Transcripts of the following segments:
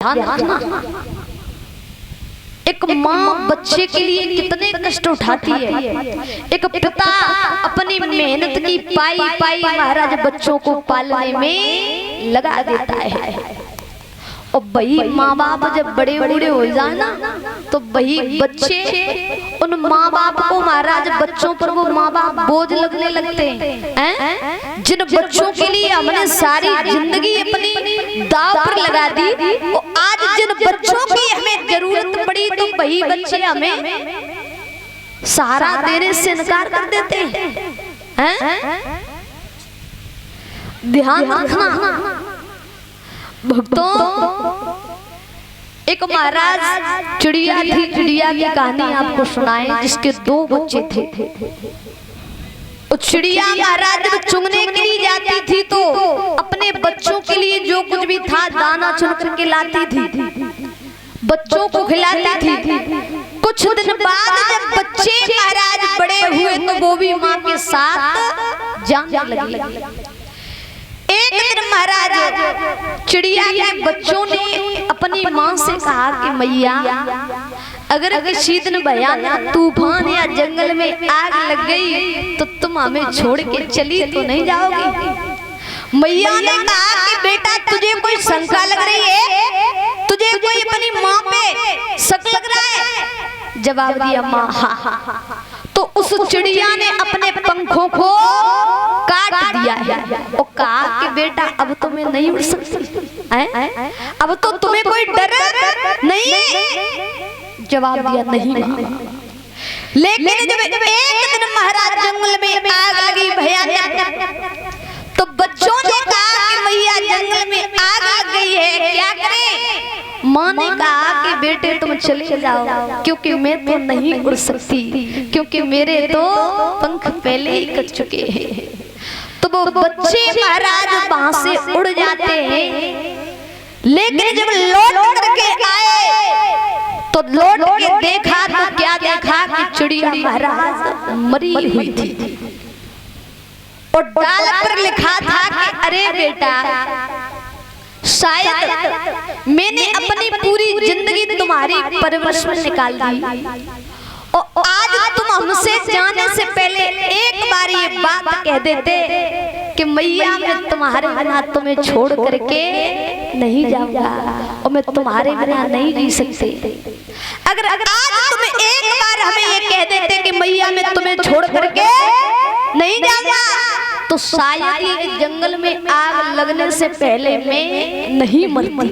ध्यान रखना, एक माँ बच्चे के लिए कितने कष्ट उठाती है। एक पिता अपनी मेहनत की पाई पाई महाराज बच्चों को पालने में लगा देता है। और वही माँ बाप जब बड़े बूढ़े हो जाए ना, तो वही बच्चे उन माँ बाप को महाराज बच्चों पर वो माँ बाप बोझ लगने लगते हैं। जिन बच्चों के लिए हमने सारी जिंदगी अपनी दांव पर लगा दी, वो आज जिन बच्चों की हमें जरूरत पड़ी तो वही बच्चे हमें सहारा देने से इनकार कर देते हैं। ध्यान रखना भक्तों, एक महाराज चिड़िया थी, चिड़िया की कहानी आपको सुनाएं, जिसके दो बच्चे थे। चिड़िया महाराज जब चुगने के लिए जाती थी तो अपने बच्चों के लिए जो कुछ भी था दाना चुन करके लाती थी, बच्चों को खिलाती थी। कुछ दिन बाद जब बच्चे महाराज बड़े हुए तो वो भी माँ के साथ जाने लगे। एक दिन महाराज चिड़िया के बच्चों ने अपनी माँ से कहा कि मैया, अगर किसी दिन भयानक तूफान या जंगल में आग लग गई तो तुम हमें छोड़ के चली तो नहीं जाओगी। मैया ने कहा कि बेटा तुझे कोई शंका लग रही है, तुझे कोई अपनी माँ पे शक लग रहा है? जवाब दिया माँ हाँ। तो उस चिड़िया ने अपने पंखों को काट दिया है और कहा कि बेटा अब तुम्हें नहीं उड़ सकती, अब तो तुम्हें कोई डर नहीं। जवाब दिया नहीं माँ। लेकिन जब एक दिन महाराज जंगल में आग लगी भयानक, तो बच्चों ने कहा कि मैया जंगल में आग लग गई है, क्या करें? माँ ने कहा कि बेटे तुम चले जाओ, क्योंकि मैं तो नहीं उड़ सकती, क्योंकि मेरे तो पंख पहले ही कट चुके हैं। तो वो बच्चे महाराज वहां से उड़ जाते हैं। लेकिन जब लौट करके आए तो लौट के देखा तो क्या देखा कि चिड़िया महाराज मरी हुई थी और डाल पर लिखा था कि अरे बेटा, शायद मैंने अपनी पूरी जिंदगी तुम्हारी परवरिश में निकाल दी और आज तुम हमसे जाने से पहले एक बार ये बात कह देते कि मैया मैं तुम्हारे बिना तुम्हें छोड़ करके नहीं जाऊंगा और मैं तुम्हारे बिना नहीं जी सकती। अगर आज तुम एक बार हमें ये कह देते कि मैया मैं तुम्हें छोड़ करके नहीं जाऊंगा, तो शायद ये जंगल में आग लगने से पहले मैं नहीं मरती।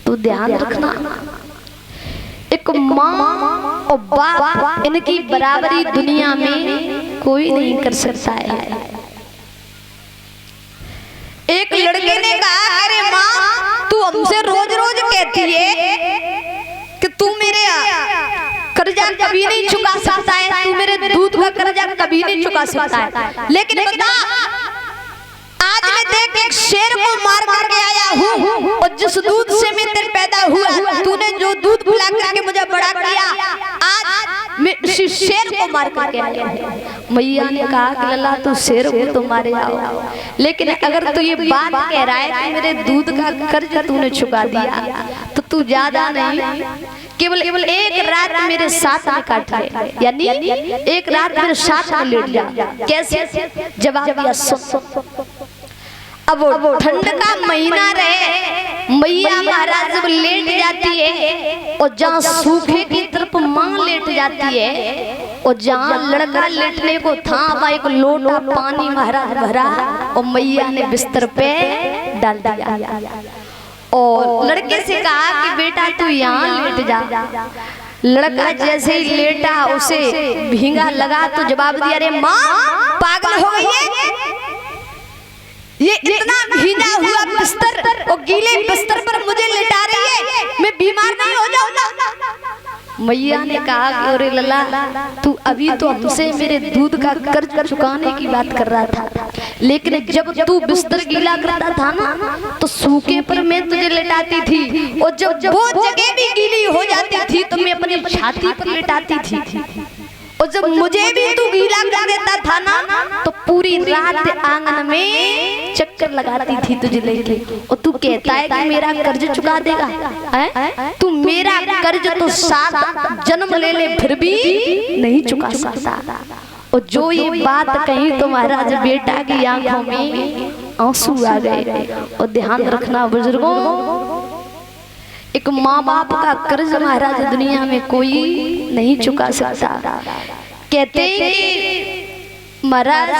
तो ध्यान रखना, एक माँ और बाप इनकी बराबरी दुनिया में कोई नहीं कर सकता है। एक लड़के ने कहा अरे माँ, तू हमसे रोज रोज कहती है कि तू मेरे कर्जा कभी नहीं चुका सकता है, तू मेरे दूध का कर्जा कभी नहीं चुका सकता है, लेकिन बता आज मैं देख एक शेर को मार मार के आया हूँ और जिस दूध से मैं तेरे पैदा हुआ, तूने जो दूध पिला करके मुझे बड़ा किया, आज मैं उसी शेर को मार करके आया हूँ। मैया ने कहा कि लला तू शेर को तो मारे आओ, लेकिन अगर तू ये बात कह रहा है कि मेरे दूध का कर्ज तूने चुका दिया तो तू ज्यादा नहीं, केवल एक रात मेरे साथ में काट ले, यानी एक रात मेरे साथ में लेट जा। कैसे? जवाब दिया अब ठंड का महीना रहे, मैया महाराज जब लेट जाती है और जहाँ सूखे की तरफ माँ लेट जाती है और जहाँ लड़का लेटने को था वहाँ एक लोटा पानी महाराज भरा और मैया ने बिस्तर पे डाल दिया और लड़के से कहा कि बेटा तू यहाँ लेट जा। लड़का जैसे ही लेटा उसे भींगा लगा तो जवाब दिया अरे माँ पागल हो गई है, ये इतना भीगा हुआ बिस्तर और गीले बिस्तर पर मुझे लेटा रही है, मैं बीमार नहीं हो जाऊंगा? मैया ने कहा कि अरे लला, तू अभी तो हमसे मेरे दूध का कर्ज चुकाने की बात कर रहा था, लेकिन जब तू बिस्तर गीला करता था ना तो सूखे पर मैं तुझे लेटाती थी और जब वो जगह भी गीली हो जाती थी तो मैं अपनी छाती पर लेटाती थी और जब मुझे भी तू गीला कर देता था ना तो पूरी रात आंगन में चक्कर लगाती थी तुझे लेके। और तू कहता है कि मेरा कर्ज चुका देगा, है? तू मेरा कर्ज तो 7 जन्म ले ले फिर भी नहीं चुका सकता। और जो ये बात कही तो महाराज बेटा की आंखों में आंसू आ गए। और ध्यान रखना बुजुर्गों, एक माँ बाप का कर्ज महाराज दुनिया में कोई नहीं चुका सकता। कहते हैं कि महाराज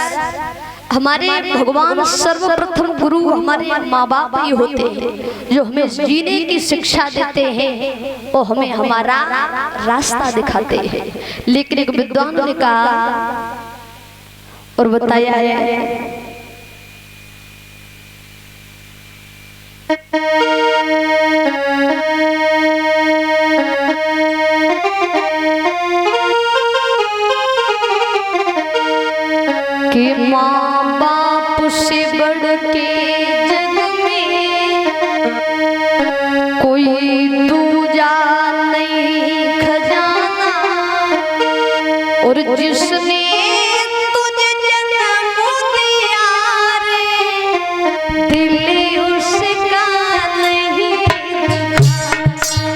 हमारे भगवान सर्वप्रथम गुरु हमारे माँ बाप ही होते हैं, जो हमें जीने की शिक्षा देते हैं और हमें हमारा रास्ता दिखाते हैं। लेकिन एक विद्वान ने कहा और बताया है कि माँ बाप से बढ़ के जग में कोई दूजा नहीं खजाना। और जिसने तुझे जन्म दिया रे दिल उसका नहीं दुखा।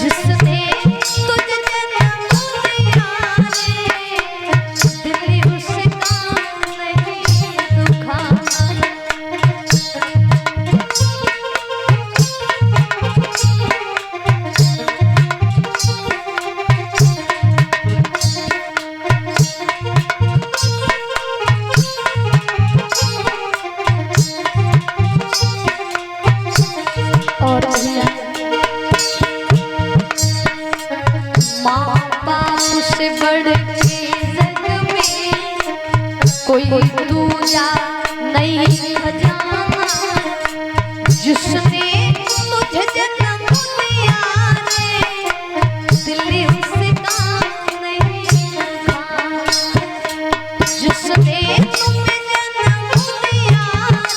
जिसने तुझे जन्म दिया रे दिल उसका नहीं दुखा। और माँ बाप से बढ़ के जग में कोई दूजा नहीं खजाना। जिसने तुझे जन्म दिया रे दिल उसका नहीं दुखा। जिसने तुम्हें जन्म दिया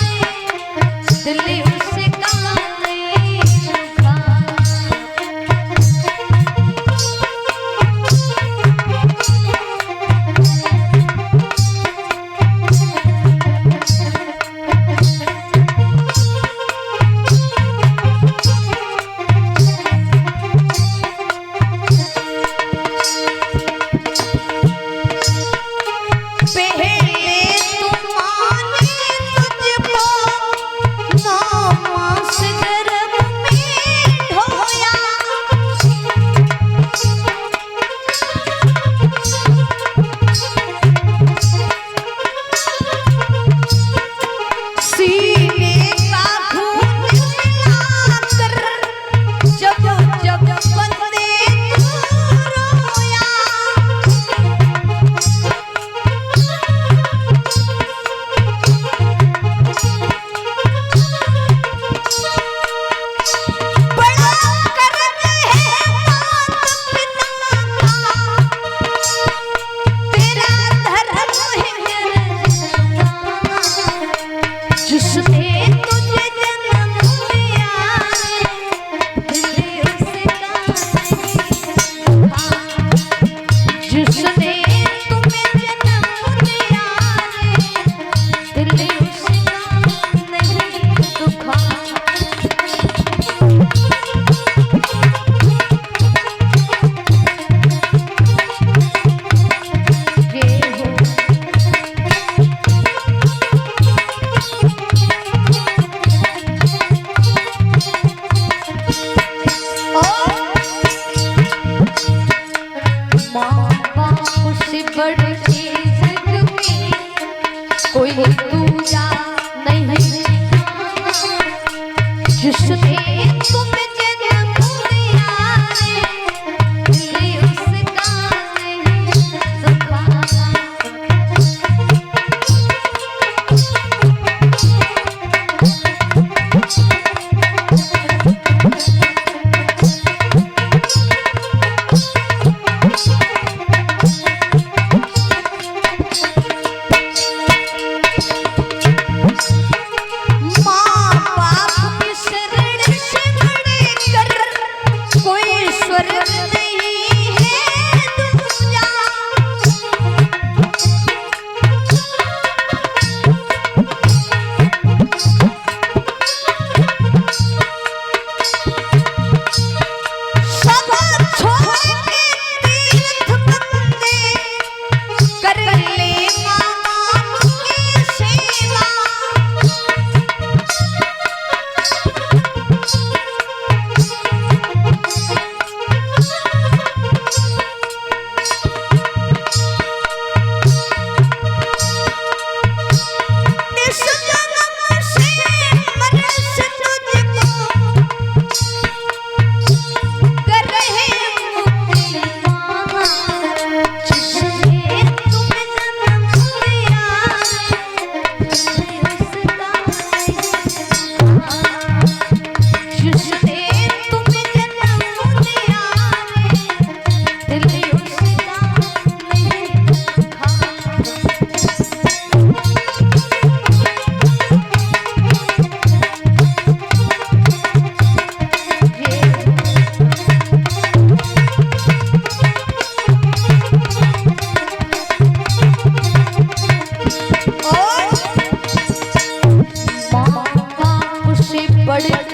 रे दिल उसका नहीं दुखा। कोई दूजा नहीं जिसने तुम्हें जन्म दिया रे दिल उसका नहीं दुखा। माँ बाप की शरण से बड़े बड़े